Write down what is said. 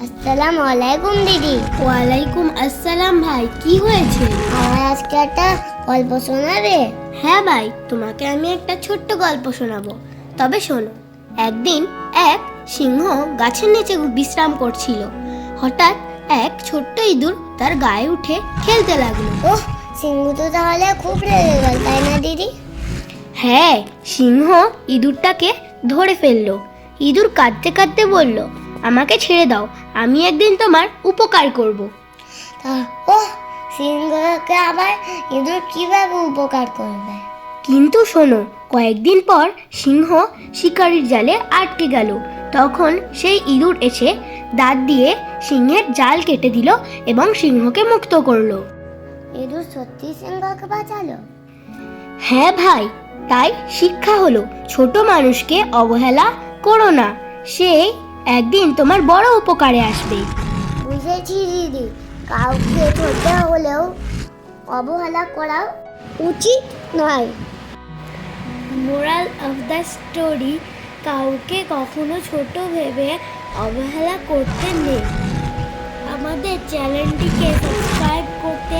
আসসালামু আলাইকুম দিদি। ওয়ালাইকুম আসসালাম ভাই, কি হয়েছে? আমার আজকে একটা গল্প শোনাবে? হ্যাঁ ভাই, তোমাকে আমি একটা ছোট্ট গল্প শোনাবো। তবে শোনো। একদিন এক সিংহ গাছের নিচে বিশ্রাম করছিল। হঠাৎ এক ছোট্ট ইঁদুর তার গায়ে উঠে খেলতে লাগলো। ওহ, সিংহ তো তাহলে খুব রেগে গেল, তাই না দিদি? হ্যাঁ, সিংহ ইঁদুরটাকে ধরে ফেললো। ইঁদুর কাঁদতে কাঁদতে বলল, আমাকে ছেড়ে দাও, আমি একদিন তোমার উপকার করব। ওহ, সিংহকে আবার ইঁদুর কিভাবে উপকার করবে? কিন্তু শোনো, কয়েকদিন পর সিংহ শিকারির জালে আটকে গেল। তখন সেই ইঁদুর এসে দাঁত দিয়ে সিংহের জাল কেটে দিল এবং সিংহকে মুক্ত করলো। ইঁদুর সত্যি সিংহকে বাঁচালো? হ্যাঁ ভাই, তাই শিক্ষা হলো, ছোট মানুষকে অবহেলা করো না, সে একদিন তোমার বড় উপকারে আসবে। বুঝেছি দিদি, কাউকে ছোট হলেও অবহেলা করা উচিত নয়। মোরাল অফ দ্য স্টোরি, কাউকে কখনো ছোট ভেবে অবহেলা করতে নেই। আমাদের চ্যানেলটিকে সাবস্ক্রাইব করতে